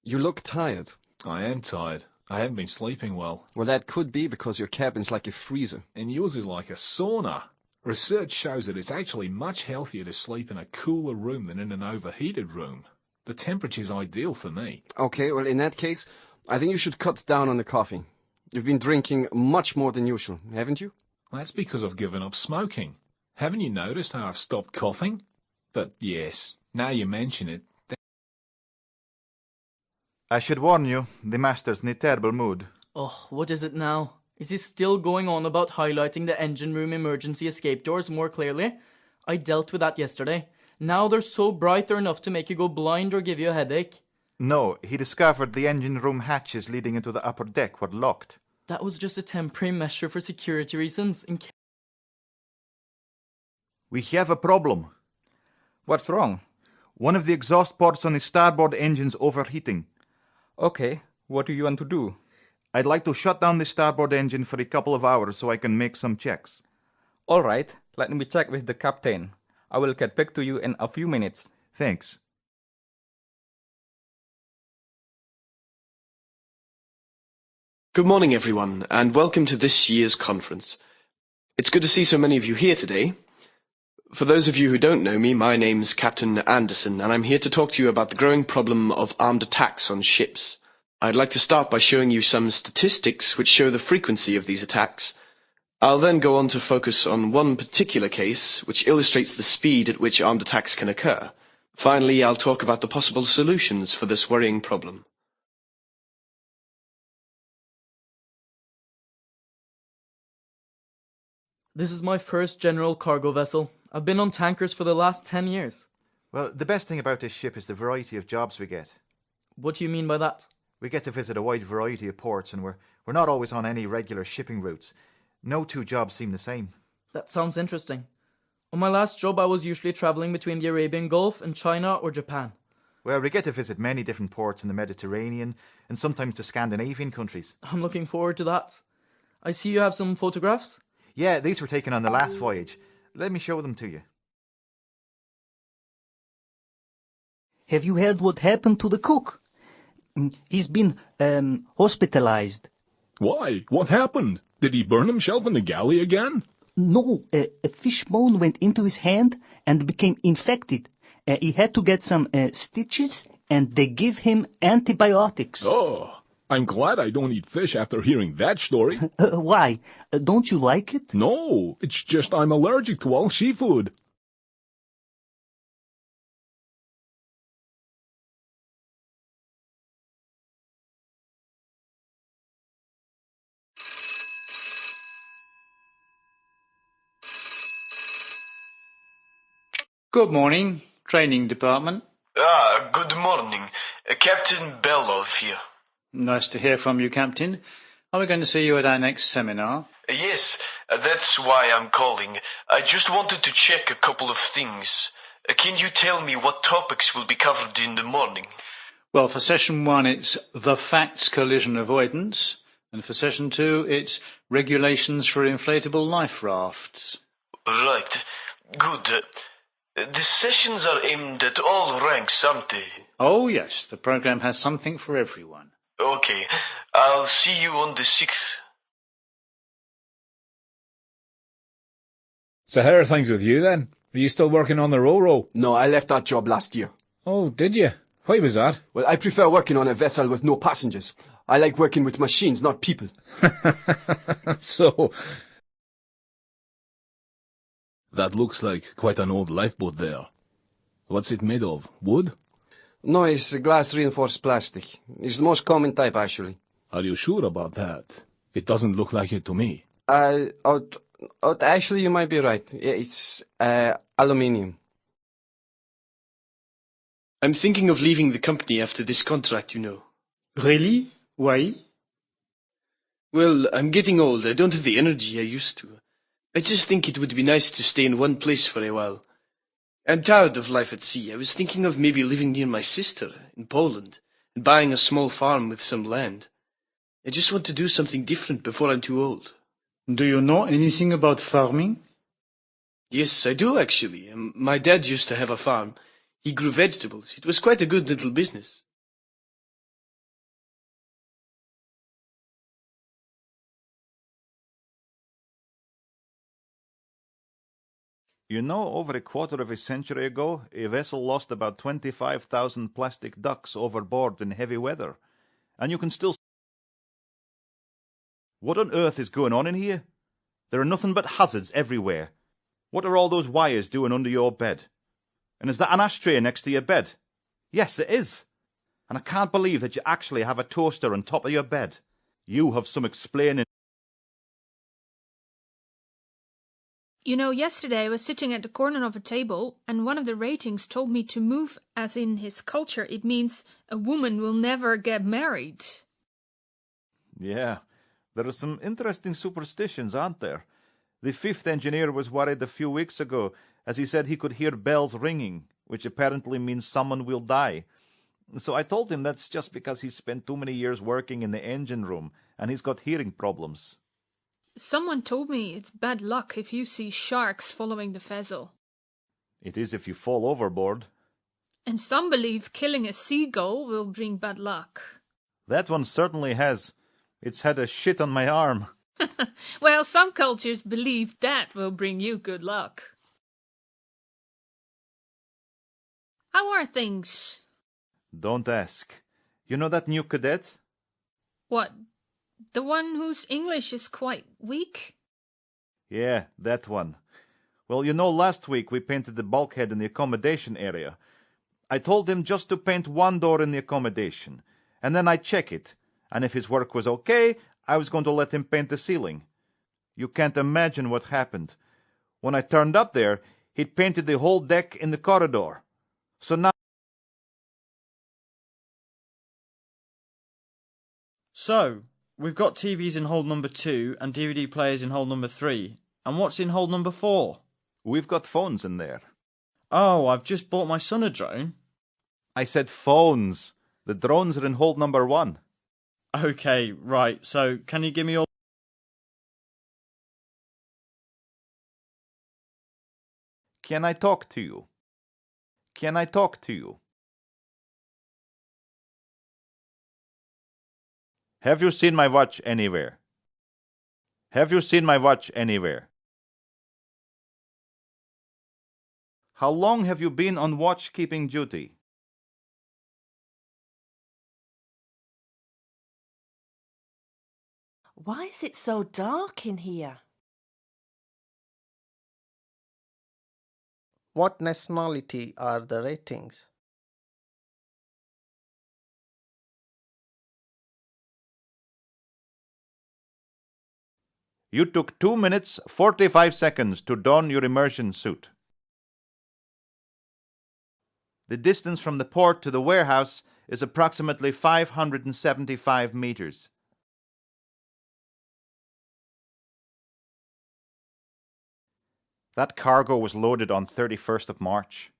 You look tired. I am tired. I haven't been sleeping well. Well, that could be because your cabin's like a freezer. And yours is like a sauna. Research shows that it's actually much healthier to sleep in a cooler room than in an overheated room. The temperature's ideal for me. Okay, well, in that case, I think you should cut down on the coffee. You've been drinking much more than usual, haven't you? That's because I've given up smoking. Haven't you noticed how I've stopped coughing? But yes, now you mention it. I should warn you, the master's in a terrible mood. Oh, what is it now? Is he still going on about highlighting the engine room emergency escape doors more clearly? I dealt with that yesterday. Now they're so bright they're enough to make you go blind or give you a headache. No, he discovered the engine room hatches leading into the upper deck were locked. That was just a temporary measure for security reasons. We have a problem. What's wrong? One of the exhaust ports on the starboard engine's overheating. Okay, what do you want to do? I'd like to shut down the starboard engine for a couple of hours so I can make some checks. All right, let me check with the captain. I will get back to you in a few minutes. Thanks. Good morning, everyone, and welcome to this year's conference. It's good to see so many of you here today. For those of you who don't know me, my name's Captain Anderson, and I'm here to talk to you about the growing problem of armed attacks on ships. I'd like to start by showing you some statistics which show the frequency of these attacks. I'll then go on to focus on one particular case which illustrates the speed at which armed attacks can occur. Finally, I'll talk about the possible solutions for this worrying problem. This is my first general cargo vessel. I've been on tankers for the last 10 years. Well, the best thing about this ship is the variety of jobs we get. What do you mean by that? We get to visit a wide variety of ports, and we're not always on any regular shipping routes. No two jobs seem the same. That sounds interesting. On my last job, I was usually traveling between the Arabian Gulf and China or Japan. Well, we get to visit many different ports in the Mediterranean and sometimes the Scandinavian countries. I'm looking forward to that. I see you have some photographs. Yeah, these were taken on the last voyage. Let me show them to you. Have you heard what happened to the cook? He's been hospitalized. Why? What happened? Did he burn himself in the galley again? No, a fish bone went into his hand and became infected. He had to get some stitches, and they give him antibiotics. Oh, I'm glad I don't eat fish after hearing that story. Why? Don't you like it? No, it's just I'm allergic to all seafood. Good morning, training department. Good morning. Captain Belov here. Nice to hear from you, Captain. Are we going to see you at our next seminar? Yes, that's why I'm calling. I just wanted to check a couple of things. Can you tell me what topics will be covered in the morning? Well, for session 1, it's the facts collision avoidance. And for session 2, it's regulations for inflatable life rafts. Right. Good. The sessions are aimed at all ranks, aren't they? Oh, yes, the program has something for everyone. Okay, I'll see you on the 6th. So how are things with you then? Are you still working on the Ro-Ro? No, I left that job last year. Oh, did you? Why was that? Well, I prefer working on a vessel with no passengers. I like working with machines, not people. So... That looks like quite an old lifeboat there. What's it made of? Wood? No, it's glass-reinforced plastic. It's the most common type, actually. Are you sure about that? It doesn't look like it to me. Actually, you might be right. Yeah, it's aluminium. I'm thinking of leaving the company after this contract, you know. Really? Why? Well, I'm getting old. I don't have the energy I used to. I just think it would be nice to stay in one place for a while. I'm tired of life at sea. I was thinking of maybe living near my sister in Poland and buying a small farm with some land. I just want to do something different before I'm too old. Do you know anything about farming? Yes, I do actually. My dad used to have a farm. He grew vegetables. It was quite a good little business. You know, over a quarter of a century ago, a vessel lost about 25,000 plastic ducks overboard in heavy weather. And you can still... What on earth is going on in here? There are nothing but hazards everywhere. What are all those wires doing under your bed? And is that an ashtray next to your bed? Yes, it is. And I can't believe that you actually have a toaster on top of your bed. You have some explaining. You know, yesterday I was sitting at the corner of a table and one of the ratings told me to move, as in his culture it means a woman will never get married. Yeah, there are some interesting superstitions, aren't there? The fifth engineer was worried a few weeks ago as he said he could hear bells ringing, which apparently means someone will die. So I told him that's just because he's spent too many years working in the engine room and he's got hearing problems. Someone told me it's bad luck if you see sharks following the vessel. It is if you fall overboard. And some believe killing a seagull will bring bad luck. That one certainly has. It's had a shit on my arm. Well, some cultures believe that will bring you good luck. How are things? Don't ask. You know that new cadet? What? The one whose English is quite weak? Yeah, that one. Well, you know, last week we painted the bulkhead in the accommodation area. I told him just to paint one door in the accommodation, and then I'd check it, and if his work was okay, I was going to let him paint the ceiling. You can't imagine what happened. When I turned up there, he'd painted the whole deck in the corridor. So now... So, we've got TVs in hold number 2 and DVD players in hold number 3. And what's in hold number 4? We've got phones in there. Oh, I've just bought my son a drone. I said phones. The drones are in hold number 1. Okay, right. So, can you give me all... Can I talk to you? Can I talk to you? Have you seen my watch anywhere? Have you seen my watch anywhere? How long have you been on watch-keeping duty? Why is it so dark in here? What nationality are the ratings? You took 2 minutes, 45 seconds to don your immersion suit. The distance from the port to the warehouse is approximately 575 meters. That cargo was loaded on 31st of March.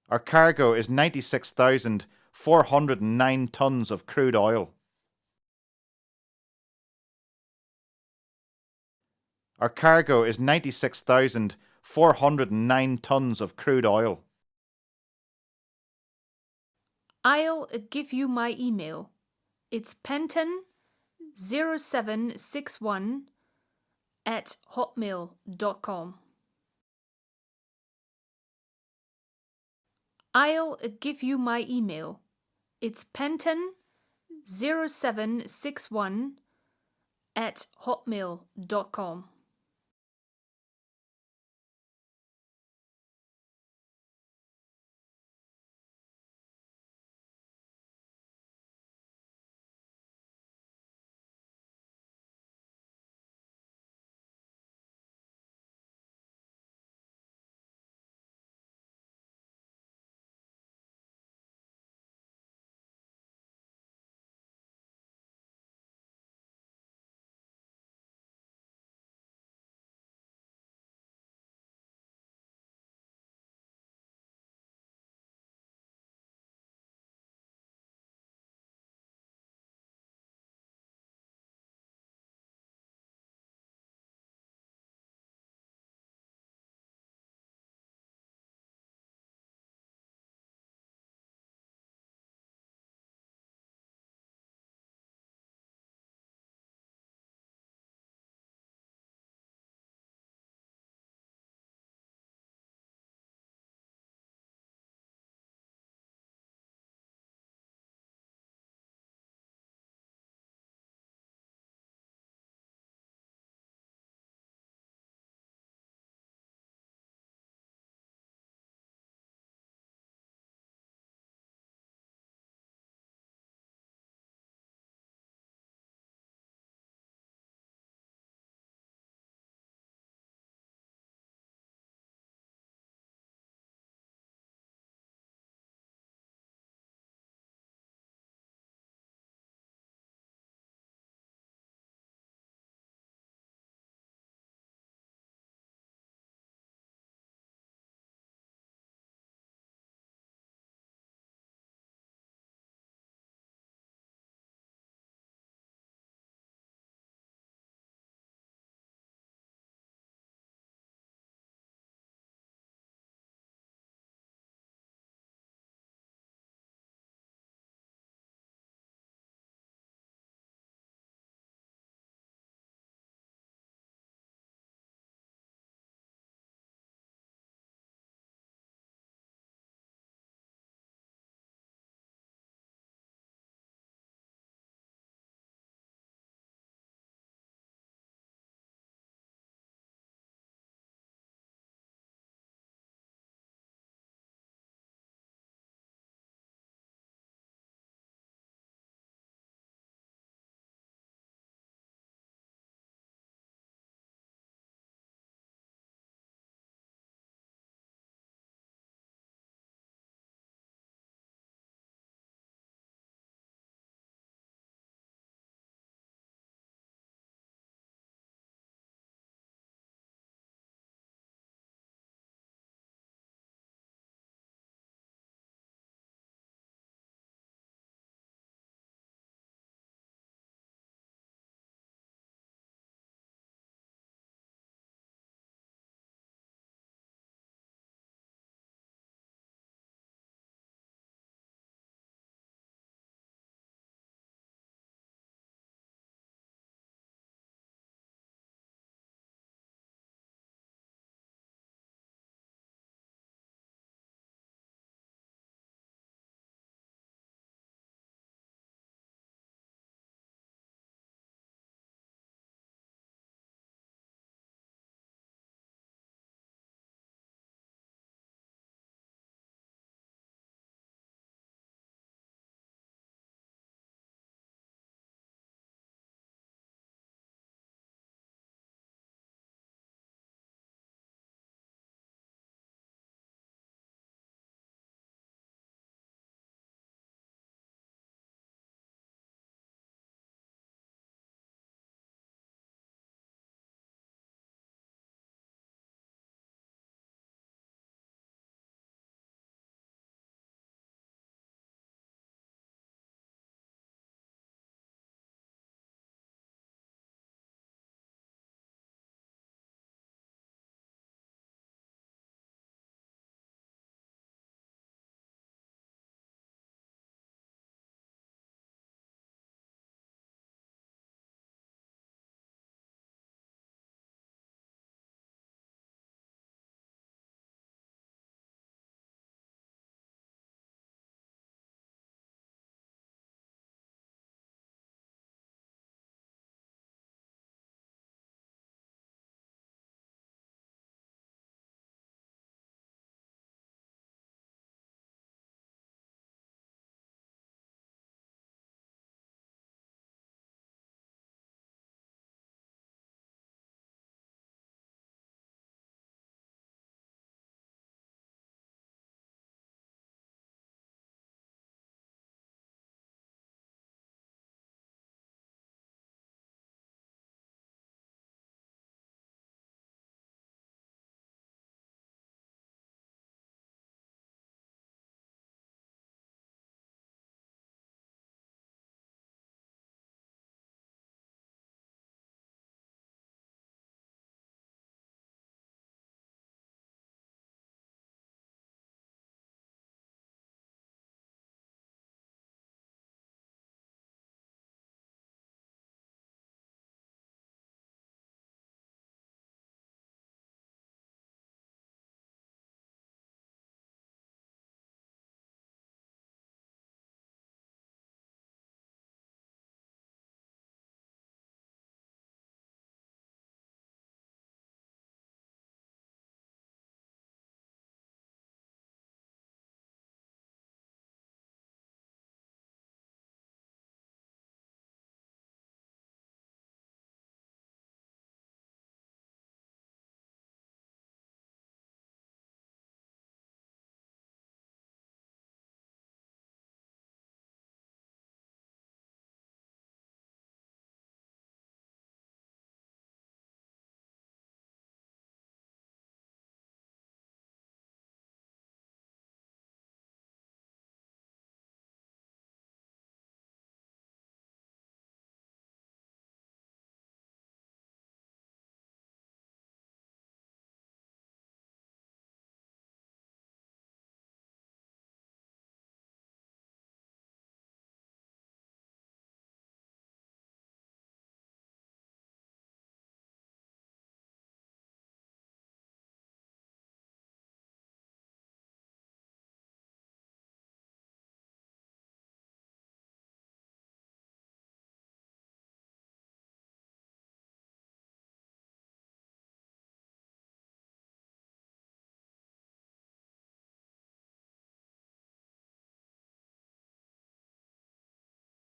Our cargo is 96,409 tons of crude oil. Our cargo is 96,409 tons of crude oil. I'll give you my email. It's penton0761@hotmail.com. I'll give you my email. It's penton0761@hotmail.com.